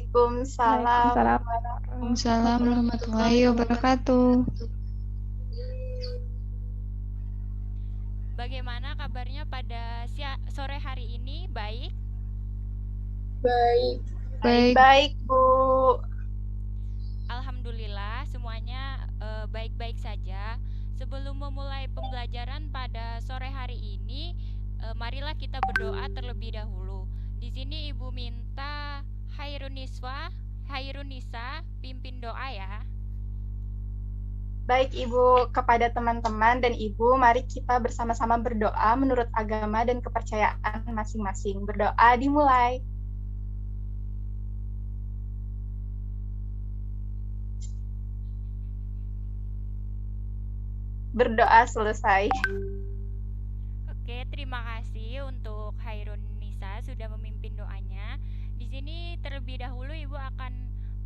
Waalaikumsalam. Waalaikumsalam Waalaikumsalam warahmatullahi wabarakatuh. Bagaimana kabarnya pada sore hari ini? Baik? Baik. Baik. Baik, Bu. Alhamdulillah semuanya baik-baik saja. Sebelum memulai pembelajaran pada sore hari ini, marilah kita berdoa terlebih dahulu. Di sini Ibu minta Hairunisa pimpin doa ya. Baik, Ibu. Kepada teman-teman dan Ibu, mari kita bersama-sama berdoa menurut agama dan kepercayaan masing-masing. Berdoa dimulai. Berdoa selesai. Oke, terima kasih untuk Hairunisa sudah memimpin doanya. Di sini terlebih dahulu Ibu akan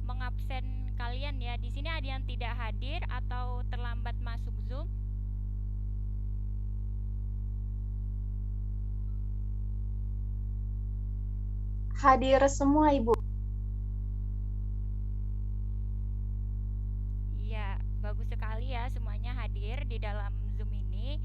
mengabsen kalian ya. Di sini ada yang tidak hadir atau terlambat masuk Zoom? Hadir semua, Ibu. Iya, bagus sekali ya semuanya hadir di dalam Zoom ini.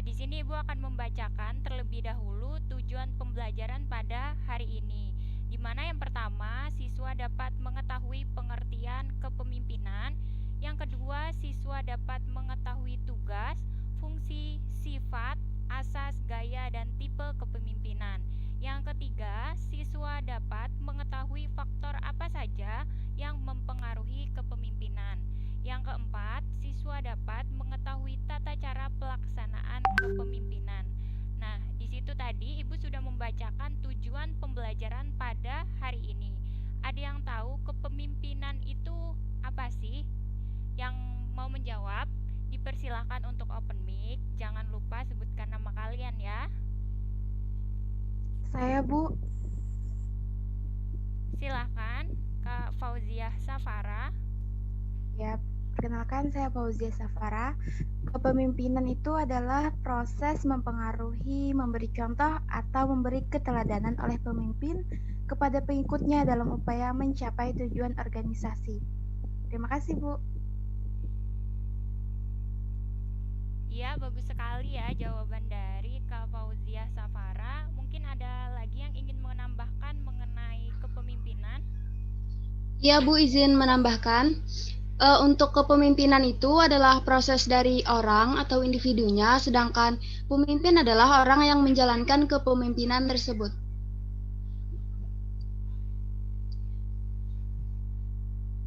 Di sini Ibu akan membacakan terlebih dahulu tujuan pembelajaran pada hari ini. Di mana yang pertama, siswa dapat mengetahui pengertian kepemimpinan. Yang kedua, siswa dapat mengetahui tugas, fungsi, sifat, asas, gaya, dan tipe kepemimpinan. Yang ketiga, siswa dapat mengetahui faktor apa saja yang mempengaruhi kepemimpinan. Yang keempat, siswa dapat mengetahui tata cara pelaksanaan kepemimpinan. Nah, di situ tadi Ibu sudah membacakan tujuan pembelajaran pada hari ini. Ada yang tahu kepemimpinan itu apa sih? Yang mau menjawab, dipersilahkan untuk open mic. Jangan lupa sebutkan nama kalian ya. Saya, Bu. Silahkan, Kak Fauziah Safara. Ya, perkenalkan saya Fauzia Safara. Kepemimpinan itu adalah proses mempengaruhi, memberi contoh, atau memberi keteladanan oleh pemimpin kepada pengikutnya dalam upaya mencapai tujuan organisasi. Terima kasih, Bu. Iya, bagus sekali ya jawaban dari Kak Fauzia Safara. Mungkin ada lagi yang ingin menambahkan mengenai kepemimpinan? Ya, Bu, izin menambahkan. Untuk kepemimpinan itu adalah proses dari orang atau individunya, sedangkan pemimpin adalah orang yang menjalankan kepemimpinan tersebut.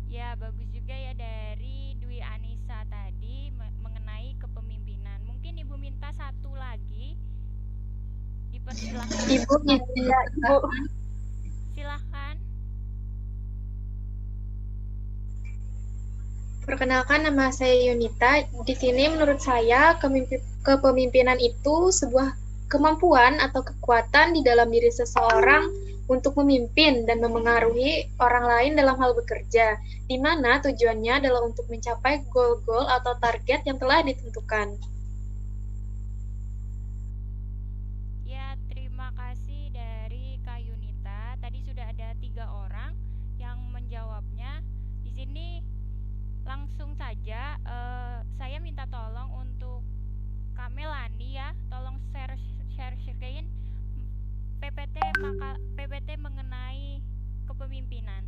Ya, bagus juga ya dari Dwi Anissa tadi mengenai kepemimpinan. Mungkin Ibu minta satu lagi. Dipersilahkan. Ibu, ya, Ibu. Silahkan. Perkenalkan, nama saya Yunita. Di sini menurut saya kepemimpinan itu sebuah kemampuan atau kekuatan di dalam diri seseorang untuk memimpin dan memengaruhi orang lain dalam hal bekerja, di mana tujuannya adalah untuk mencapai goal-goal atau target yang telah ditentukan. Ya, terima kasih dari Kak Yunita. Tadi sudah ada 3 orang yang menjawabnya. Di sini langsung saja saya minta tolong untuk Kak Melani ya, tolong share screen PPT mengenai kepemimpinan.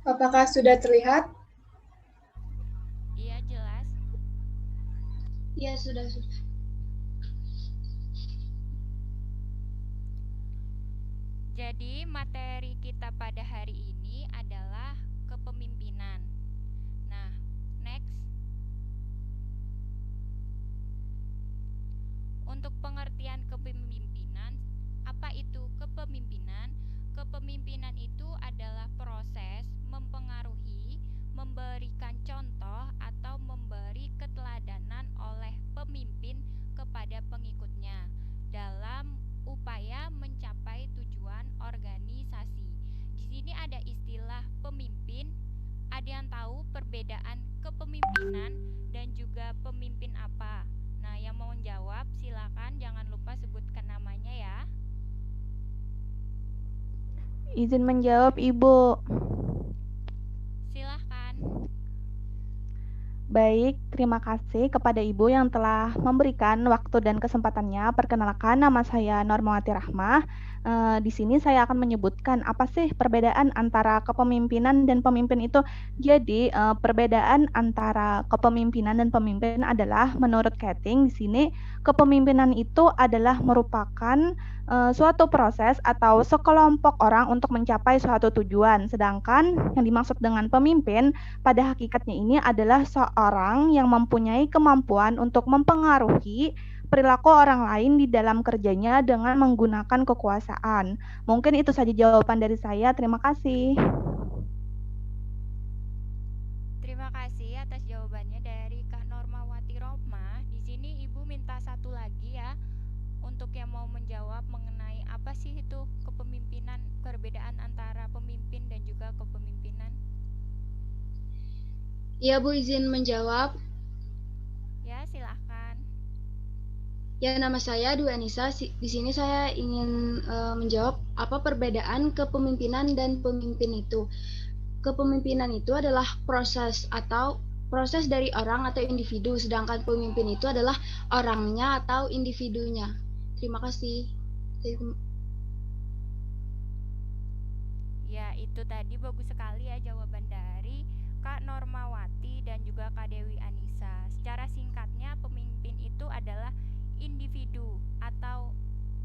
Apakah sudah terlihat? Iya, jelas. Ya, sudah. Jadi materi kita pada hari ini adalah kepemimpinan. Nah, next. Untuk pengertian kepemimpinan, apa itu kepemimpinan? Kepemimpinan itu adalah proses mempengaruhi, memberikan contoh atau memberi keteladanan oleh pemimpin kepada pengikutnya dalam upaya mencapai tujuan organisasi. Di sini ada istilah pemimpin. Ada yang tahu perbedaan kepemimpinan dan juga pemimpin apa? Nah, yang mau menjawab silakan, jangan lupa sebutkan namanya ya. Izin menjawab, Ibu. Silahkan. Baik, terima kasih kepada Ibu yang telah memberikan waktu dan kesempatannya. Perkenalkan, nama saya Normawati Rahmah. Di sini saya akan menyebutkan apa sih perbedaan antara kepemimpinan dan pemimpin itu. Jadi, perbedaan antara kepemimpinan dan pemimpin adalah menurut Keting di sini kepemimpinan itu adalah merupakan suatu proses atau sekelompok orang untuk mencapai suatu tujuan. Sedangkan yang dimaksud dengan pemimpin pada hakikatnya ini adalah seorang yang mempunyai kemampuan untuk mempengaruhi perilaku orang lain di dalam kerjanya dengan menggunakan kekuasaan. Mungkin itu saja jawaban dari saya. Terima kasih. Terima kasih atas jawabannya dari Kak Normawati Rohmah. Di sini Ibu minta satu lagi ya, untuk yang mau menjawab mengenai apa sih itu kepemimpinan, perbedaan antara pemimpin dan juga kepemimpinan. Ya, Bu, izin menjawab. Ya, silahkan. Ya, nama saya Dwi Anissa. Di sini saya ingin menjawab apa perbedaan kepemimpinan dan pemimpin itu. Kepemimpinan itu adalah proses dari orang atau individu, sedangkan pemimpin itu adalah orangnya atau individunya. Terima kasih. Ya, itu tadi bagus sekali ya jawaban dari Kak Normawati dan juga Kak Dewi Anissa. Secara singkatnya, pemimpin itu adalah individu atau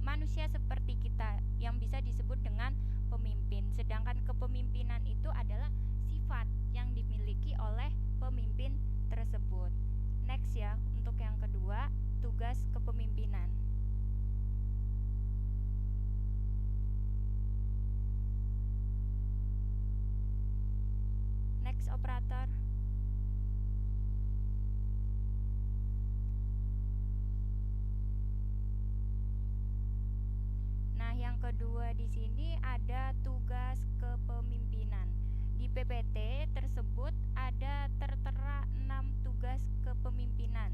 manusia seperti kita yang bisa disebut dengan pemimpin. Sedangkan kepemimpinan itu adalah sifat yang dimiliki oleh pemimpin tersebut. Next ya, untuk yang kedua, tugas kepemimpinan. Next, operator. Nah, yang kedua di sini ada tugas kepemimpinan. Di PPT tersebut ada tertera 6 tugas kepemimpinan.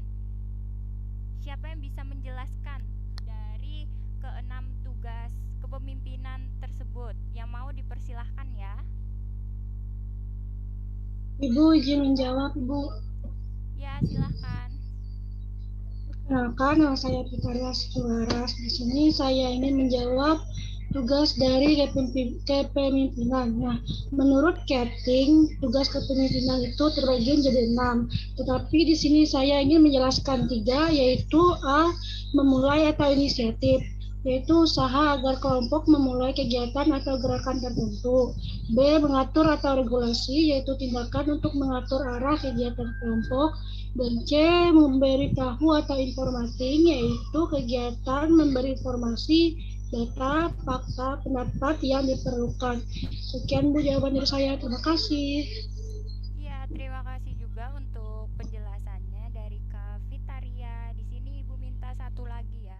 Siapa yang bisa menjelaskan dari ke-6 tugas kepemimpinan tersebut? Yang mau dipersilahkan ya. Ibu izin menjawab, Ibu. Ya, silahkan. Perkenalkan, nama saya Pitaria Siwaras. Di sini saya ingin menjawab tugas dari kepemimpinan. Nah, menurut Keting, tugas kepemimpinan itu terbagi menjadi 6. Tetapi di sini saya ingin menjelaskan 3, yaitu A, memulai atau inisiatif, yaitu usaha agar kelompok memulai kegiatan atau gerakan tertentu. B, mengatur atau regulasi, yaitu tindakan untuk mengatur arah kegiatan kelompok. Dan C, memberitahu atau informasi, yaitu kegiatan memberi informasi, data, fakta, pendapat yang diperlukan. Sekian Bu jawaban dari saya. Terima kasih. Ya, terima kasih juga untuk penjelasannya dari Kak Vitaria. Di sini Ibu minta satu lagi ya.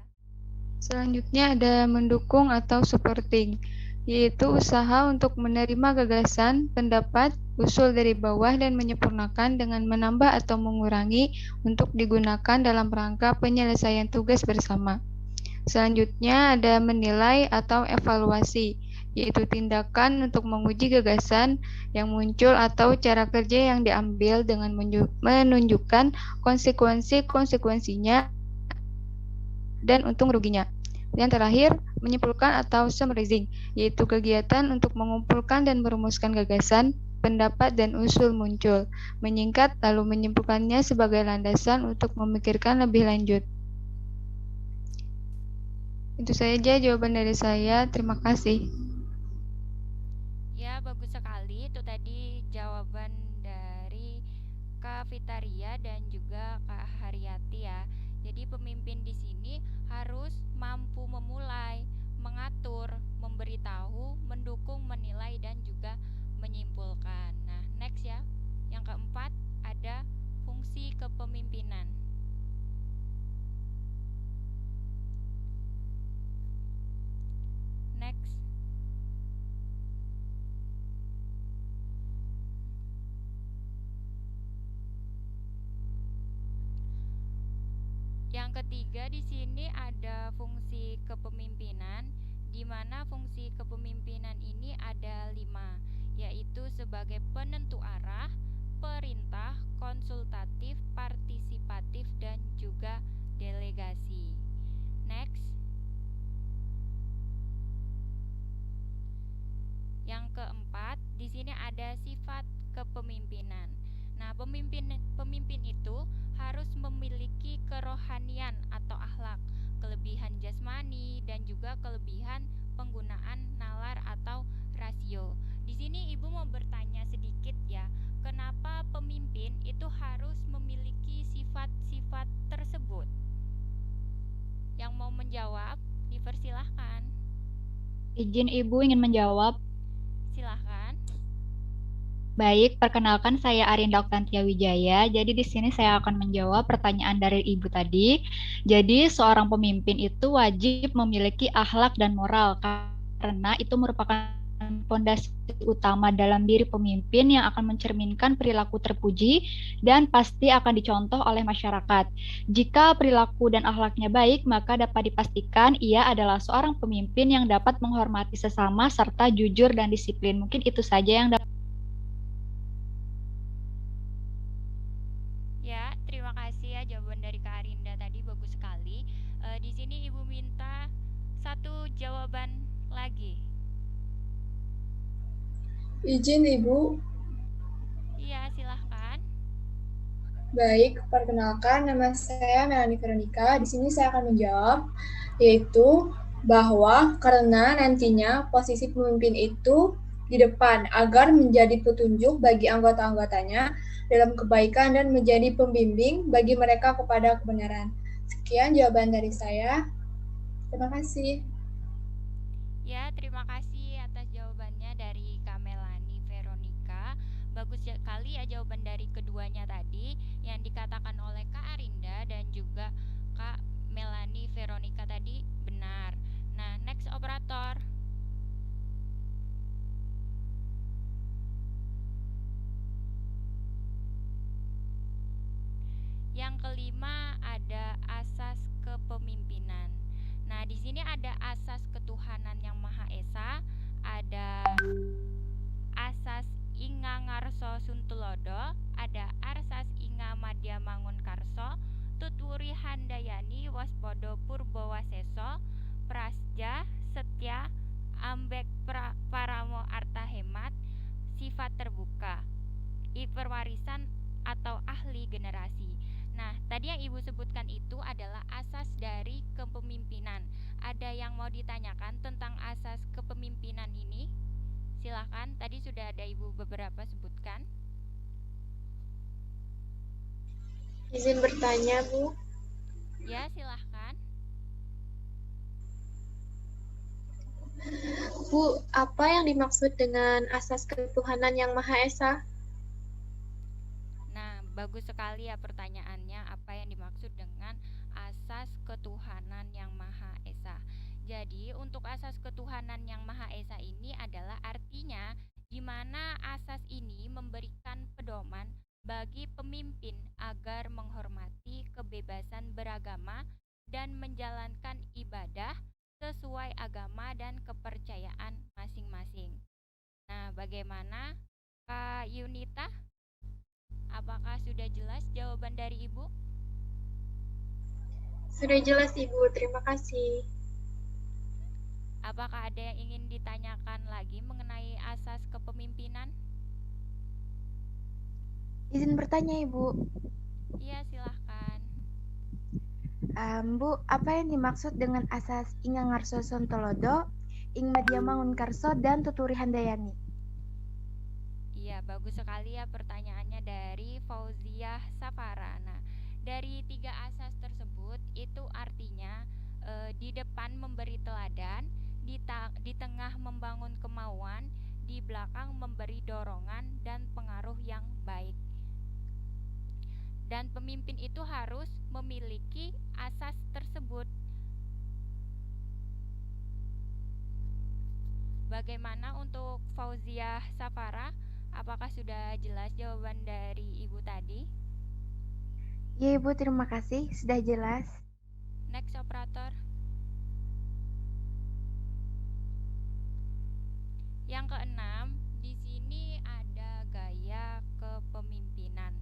Selanjutnya ada mendukung atau supporting, yaitu usaha untuk menerima gagasan, pendapat, usul dari bawah dan menyempurnakan dengan menambah atau mengurangi untuk digunakan dalam rangka penyelesaian tugas bersama. Selanjutnya ada menilai atau evaluasi, yaitu tindakan untuk menguji gagasan yang muncul atau cara kerja yang diambil dengan menunjukkan konsekuensinya dan untung ruginya. Yang terakhir, menyimpulkan atau summarizing, yaitu kegiatan untuk mengumpulkan dan merumuskan gagasan, pendapat, dan usul muncul, menyingkat lalu menyimpulkannya sebagai landasan untuk memikirkan lebih lanjut. Itu saja jawaban dari saya. Terima kasih. Fitaria dan juga Kak Haryati ya. Jadi pemimpin di sini harus mampu memulai, mengatur, memberitahu, mendukung, menilai dan juga menyimpulkan. Nah, next ya. Yang keempat ada fungsi kepemimpinan. Next. Yang ketiga di sini ada fungsi kepemimpinan, di mana fungsi kepemimpinan ini ada 5, yaitu sebagai penentu arah, perintah, konsultatif, partisipatif, dan juga delegasi. Next. Yang keempat, di sini ada sifat kepemimpinan. Nah, pemimpin itu harus memiliki kerohanian atau akhlak, kelebihan jasmani dan juga kelebihan penggunaan nalar atau rasio. Di sini Ibu mau bertanya sedikit ya, kenapa pemimpin itu harus memiliki sifat-sifat tersebut? Yang mau menjawab, dipersilahkan. Izin Ibu ingin menjawab. Silahkan. Baik, perkenalkan saya Arinda Oktantia Wijaya. Jadi di sini saya akan menjawab pertanyaan dari Ibu tadi. Jadi seorang pemimpin itu wajib memiliki akhlak dan moral karena itu merupakan fondasi utama dalam diri pemimpin yang akan mencerminkan perilaku terpuji dan pasti akan dicontoh oleh masyarakat. Jika perilaku dan akhlaknya baik, maka dapat dipastikan ia adalah seorang pemimpin yang dapat menghormati sesama serta jujur dan disiplin. Mungkin itu saja yang dapat. Ya, terima kasih ya jawaban dari Kak Arinda tadi, bagus sekali. Di sini Ibu minta satu jawaban lagi. Izin Ibu. Iya, silahkan. Baik, perkenalkan nama saya Melanie Veronica. Di sini saya akan menjawab, yaitu bahwa karena nantinya posisi pemimpin itu di depan agar menjadi petunjuk bagi anggota-anggotanya dalam kebaikan dan menjadi pembimbing bagi mereka kepada kebenaran. Sekian jawaban dari saya. Terima kasih. Ya, terima kasih atas jawabannya dari Kak Melanie Veronica. Bagus sekali ya jawaban dari keduanya tadi yang dikatakan oleh Kak Arinda dan juga Kak Melanie Veronica tadi benar. Nah, next operator. Yang kelima ada asas kepemimpinan. Nah, di sini ada asas ketuhanan yang Maha Esa, ada asas Inga Ngarso Suntulodo, ada asas Inga Madya Mangun Karso, Tutwuri Handayani Waspodo Purbowaseso, Prasja Setya Ambek Paramo Arta Hemat, sifat terbuka, perwarisan atau ahli generasi. Nah, tadi yang Ibu sebutkan itu adalah asas dari kepemimpinan. Ada yang mau ditanyakan tentang asas kepemimpinan ini? Silakan, tadi sudah ada Ibu beberapa sebutkan. Izin bertanya, Bu. Ya, silahkan. Bu, apa yang dimaksud dengan asas ketuhanan yang Maha Esa? Nah, bagus sekali ya pertanyaannya, apa yang dimaksud dengan asas ketuhanan yang Maha Esa. Jadi, untuk asas ketuhanan yang Maha Esa ini adalah artinya di mana asas ini memberikan pedoman bagi pemimpin agar menghormati kebebasan beragama dan menjalankan ibadah sesuai agama dan kepercayaan masing-masing. Nah, bagaimana Kak Yunita? Apakah sudah jelas jawaban dari Ibu? Sudah jelas, Ibu. Terima kasih. Apakah ada yang ingin ditanyakan lagi mengenai asas kepemimpinan? Izin bertanya, Ibu. Iya, silahkan. Bu, apa yang dimaksud dengan asas Inga Ngarso Sontolodo, Ing Madya Mangun Karso, dan Tuturi Handayani? Iya, bagus sekali ya pertanyaannya dari Fauziah dan pemimpin itu harus memiliki asas tersebut. Bagaimana untuk Fauziah Safara? Apakah sudah jelas jawaban dari Ibu tadi? Ya Ibu, terima kasih. Sudah jelas. Next operator. Yang keenam, di sini ada gaya kepemimpinan.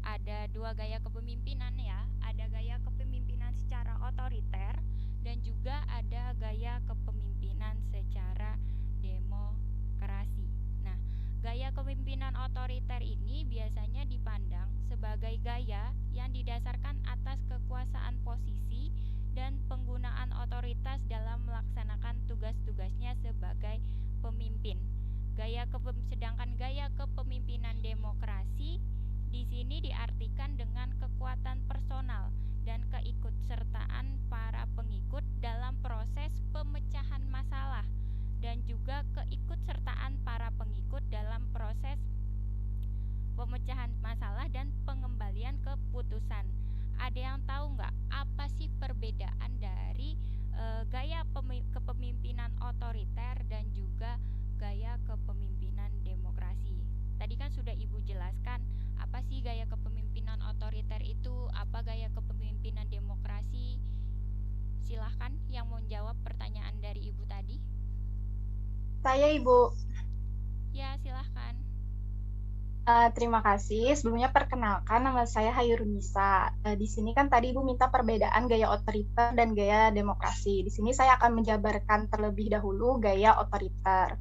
Ada dua gaya kepemimpinan ya. Ada gaya kepemimpinan secara otoriter dan juga ada gaya kepemimpinan secara demokrasi. Nah, gaya kepemimpinan otoriter ini biasanya dipandang sebagai gaya yang didasarkan atas kekuasaan posisi dan penggunaan otoritas dalam melaksanakan tugas-tugasnya sebagai pemimpin. Sedangkan gaya kepemimpinan demokrasi di sini diartikan dengan kekuatan personal dan keikutsertaan para pengikut dalam proses pemecahan masalah dan juga keikutsertaan para pengikut dalam proses pemecahan masalah dan pengembalian keputusan. Ada yang tahu nggak apa sih perbedaan dari gaya kepemimpinan otoriter dan juga gaya kepemimpinan demokrasi? Tadi kan sudah Ibu jelaskan apa sih gaya kepemimpinan otoriter itu, apa gaya kepemimpinan demokrasi. Silahkan yang mau jawab pertanyaan dari Ibu tadi. Saya Ibu. Ya, silahkan. Terima kasih. Sebelumnya perkenalkan, nama saya Hairunisa. Di sini kan tadi Ibu minta perbedaan gaya otoriter dan gaya demokrasi. Di sini saya akan menjabarkan terlebih dahulu gaya otoriter.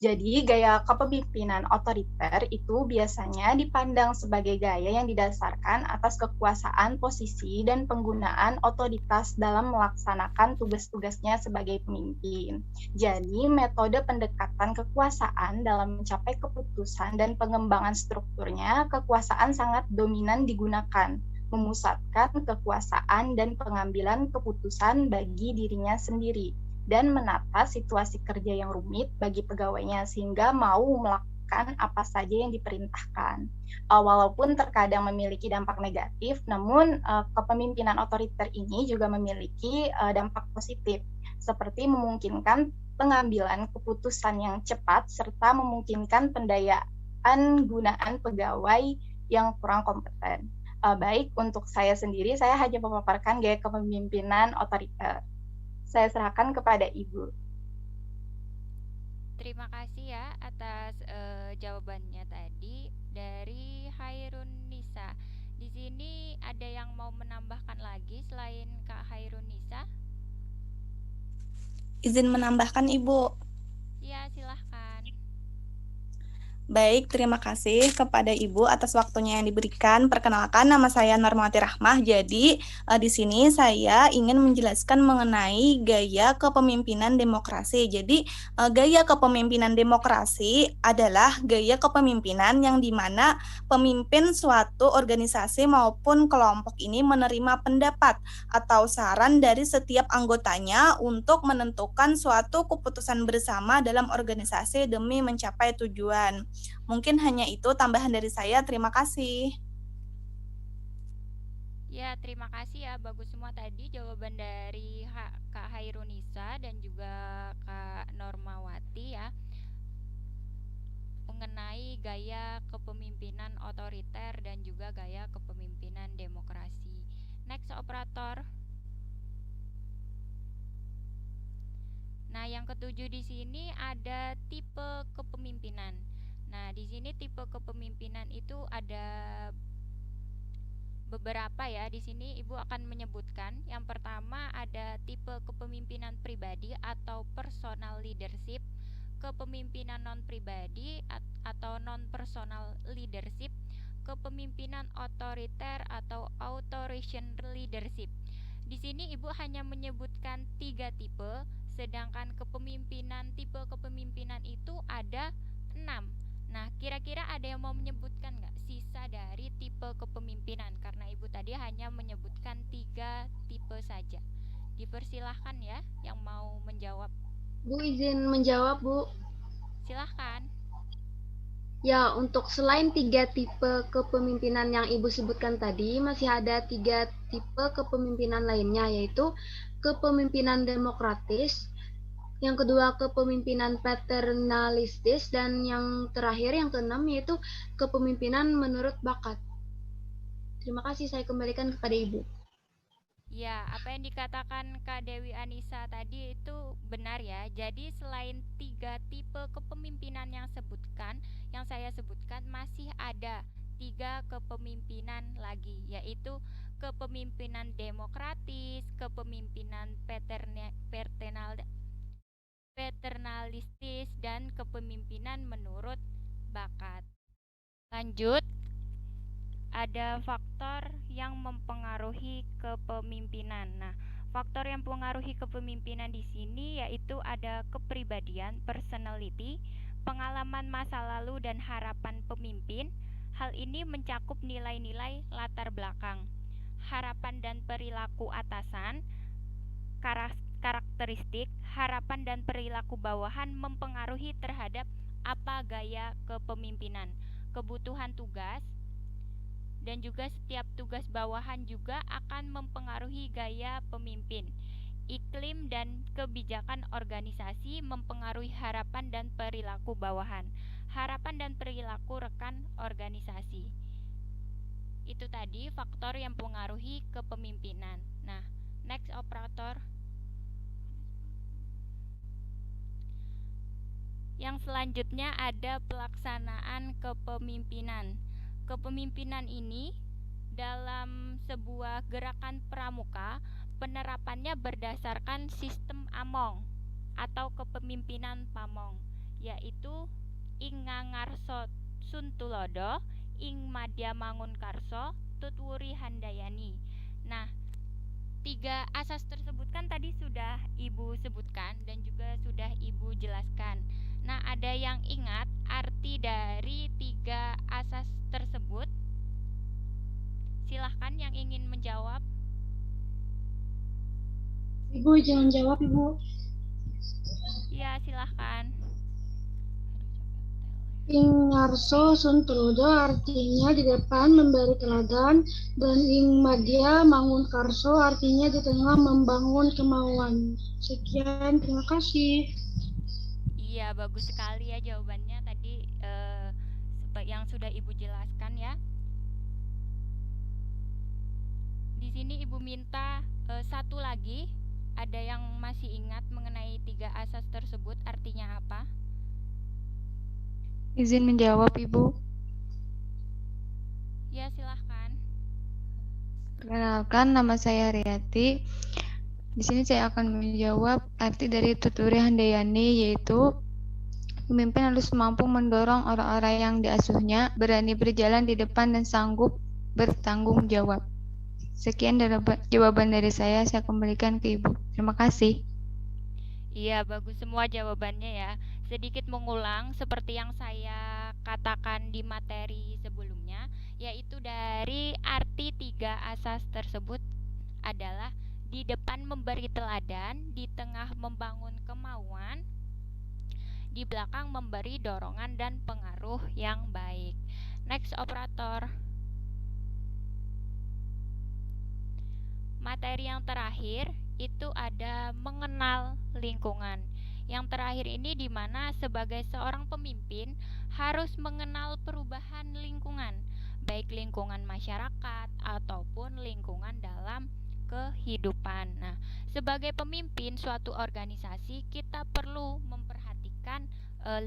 Jadi gaya kepemimpinan otoriter itu biasanya dipandang sebagai gaya yang didasarkan atas kekuasaan posisi dan penggunaan otoritas dalam melaksanakan tugas-tugasnya sebagai pemimpin. Jadi metode pendekatan kekuasaan dalam mencapai keputusan dan pengembangan strukturnya, kekuasaan sangat dominan digunakan, memusatkan kekuasaan dan pengambilan keputusan bagi dirinya sendiri, dan menata situasi kerja yang rumit bagi pegawainya sehingga mau melakukan apa saja yang diperintahkan. Walaupun terkadang memiliki dampak negatif, namun kepemimpinan otoriter ini juga memiliki dampak positif, seperti memungkinkan pengambilan keputusan yang cepat serta memungkinkan pendayaan gunaan pegawai yang kurang kompeten. Baik, untuk saya sendiri, saya hanya memaparkan gaya kepemimpinan otoriter. Saya serahkan kepada Ibu. Terima kasih ya atas jawabannya tadi dari Hairunisa. Di sini ada yang mau menambahkan lagi selain Kak Hairunisa? Izin menambahkan Ibu. Ya, silahkan. Baik, terima kasih kepada Ibu atas waktunya yang diberikan. Perkenalkan, nama saya Normawati Rahmah. Jadi, di sini saya ingin menjelaskan mengenai gaya kepemimpinan demokrasi. Jadi, gaya kepemimpinan demokrasi adalah gaya kepemimpinan yang dimana pemimpin suatu organisasi maupun kelompok ini menerima pendapat atau saran dari setiap anggotanya untuk menentukan suatu keputusan bersama dalam organisasi demi mencapai tujuan. Mungkin hanya itu tambahan dari saya. Terima kasih. Ya, terima kasih ya. Bagus semua tadi jawaban dari Kak Hairunisa dan juga Kak Normawati ya, mengenai gaya kepemimpinan otoriter dan juga gaya kepemimpinan demokrasi. Next operator. Nah, yang ketujuh di sini ada tipe kepemimpinan. Nah, di sini tipe kepemimpinan itu ada beberapa ya. Di sini Ibu akan menyebutkan. Yang pertama ada tipe kepemimpinan pribadi atau personal leadership, kepemimpinan non-pribadi atau non-personal leadership, kepemimpinan otoriter atau authoritarian leadership. Di sini Ibu hanya menyebutkan 3 tipe, sedangkan tipe kepemimpinan itu ada 6. Nah, kira-kira ada yang mau menyebutkan nggak sisa dari tipe kepemimpinan? Karena Ibu tadi hanya menyebutkan 3 tipe saja. Dipersilahkan ya yang mau menjawab. Bu, izin menjawab, Bu. Silahkan. Ya, untuk selain 3 tipe kepemimpinan yang Ibu sebutkan tadi, masih ada 3 tipe kepemimpinan lainnya, yaitu kepemimpinan demokratis, yang kedua kepemimpinan paternalistis, dan yang terakhir, yang keenam, yaitu kepemimpinan menurut bakat. Terima kasih, saya kembalikan kepada Ibu. Ya, apa yang dikatakan Kak Dewi Anissa tadi itu benar ya. Jadi selain 3 tipe kepemimpinan yang saya sebutkan masih ada 3 kepemimpinan lagi, yaitu kepemimpinan demokratis, kepemimpinan paternalistis, dan kepemimpinan menurut bakat. Lanjut, ada faktor yang mempengaruhi kepemimpinan. Nah, faktor yang mempengaruhi kepemimpinan di sini yaitu ada kepribadian, personality, pengalaman masa lalu, dan harapan pemimpin. Hal ini mencakup nilai-nilai latar belakang, harapan dan perilaku atasan, karakteristik, harapan dan perilaku bawahan mempengaruhi terhadap apa gaya kepemimpinan, kebutuhan tugas, dan juga setiap tugas bawahan juga akan mempengaruhi gaya pemimpin. Iklim dan kebijakan organisasi mempengaruhi harapan dan perilaku bawahan, harapan dan perilaku rekan organisasi. Itu tadi faktor yang mempengaruhi kepemimpinan. Nah, next operator. Yang selanjutnya ada pelaksanaan kepemimpinan. Kepemimpinan ini dalam sebuah gerakan pramuka, penerapannya berdasarkan sistem Among atau kepemimpinan Pamong, yaitu ing ngangarso suntulodo, ing madya mangun karso, tutwuri handayani. Nah, 3 asas tersebut kan tadi sudah Ibu sebutkan dan juga sudah Ibu jelaskan. Nah, ada yang ingat arti dari 3 asas tersebut? Silahkan yang ingin menjawab. Ibu jangan jawab, Ibu. Ya, silahkan. Ing ngarso suntulodo artinya di depan memberi teladan, dan ing madya mangun karso artinya di tengah membangun kemauan. Sekian, terima kasih. Iya, bagus sekali ya jawabannya tadi yang sudah Ibu jelaskan ya. Di sini Ibu minta satu lagi, ada yang masih ingat mengenai 3 asas tersebut artinya apa? Izin menjawab, Ibu. Ya, silahkan. Perkenalkan, nama saya Riyati. Di sini saya akan menjawab arti dari tuturi handayani, yaitu pemimpin harus mampu mendorong orang-orang yang diasuhnya berani berjalan di depan dan sanggup bertanggung jawab. Sekian jawaban dari saya kembalikan ke Ibu. Terima kasih. Iya, bagus semua jawabannya ya. Sedikit mengulang seperti yang saya katakan di materi sebelumnya, yaitu dari arti 3 asas tersebut adalah di depan memberi teladan, di tengah membangun kemauan, di belakang memberi dorongan dan pengaruh yang baik. Next operator. Materi yang terakhir itu ada mengenal lingkungan. Yang terakhir ini di mana sebagai seorang pemimpin harus mengenal perubahan lingkungan, baik lingkungan masyarakat ataupun lingkungan dalam kehidupan. Nah, sebagai pemimpin suatu organisasi kita perlu memperhatikan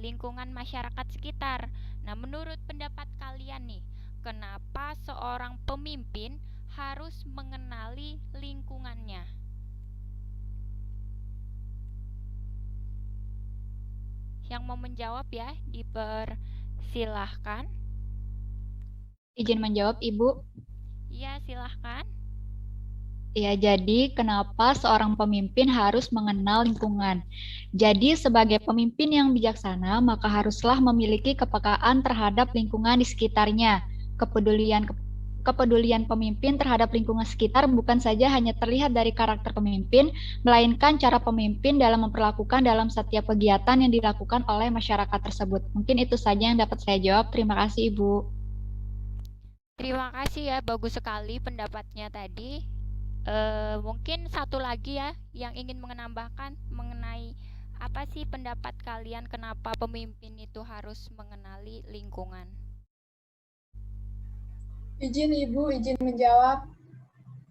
lingkungan masyarakat sekitar. Nah, menurut pendapat kalian nih, kenapa seorang pemimpin harus mengenali lingkungannya? Yang mau menjawab ya, dipersilahkan. Izin menjawab, Ibu. Iya, silahkan. Ya, jadi kenapa seorang pemimpin harus mengenal lingkungan? Jadi sebagai pemimpin yang bijaksana, maka haruslah memiliki kepekaan terhadap lingkungan di sekitarnya, kepedulian kepedulian pemimpin terhadap lingkungan sekitar bukan saja hanya terlihat dari karakter pemimpin, melainkan cara pemimpin dalam memperlakukan dalam setiap kegiatan yang dilakukan oleh masyarakat tersebut. Mungkin itu saja yang dapat saya jawab. Terima kasih, Ibu. Terima kasih ya, bagus sekali pendapatnya tadi. Mungkin satu lagi ya yang ingin menambahkan mengenai apa sih pendapat kalian kenapa pemimpin itu harus mengenali lingkungan? Izin Ibu, izin menjawab.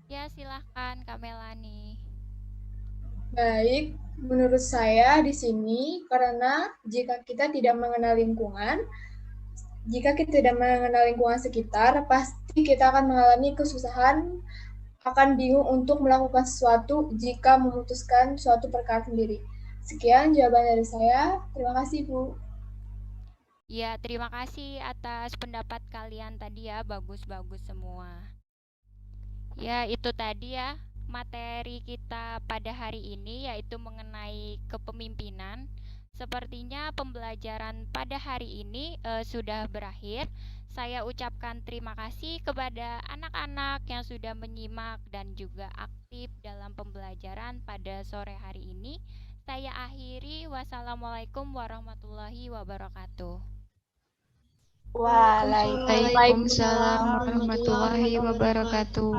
Ya, silahkan Kak Melani. Baik, menurut saya di sini karena jika kita tidak mengenal lingkungan sekitar, pasti kita akan mengalami kesusahan, akan bingung untuk melakukan sesuatu jika memutuskan suatu perkara sendiri. Sekian jawaban dari saya. Terima kasih, Bu. Ya, terima kasih atas pendapat kalian tadi ya, bagus-bagus semua. Ya, itu tadi ya materi kita pada hari ini, yaitu mengenai kepemimpinan. Sepertinya pembelajaran pada hari ini sudah berakhir. Saya ucapkan terima kasih kepada anak-anak yang sudah menyimak dan juga aktif dalam pembelajaran pada sore hari ini. Saya akhiri. Wassalamualaikum warahmatullahi wabarakatuh. Waalaikumsalam warahmatullahi wabarakatuh.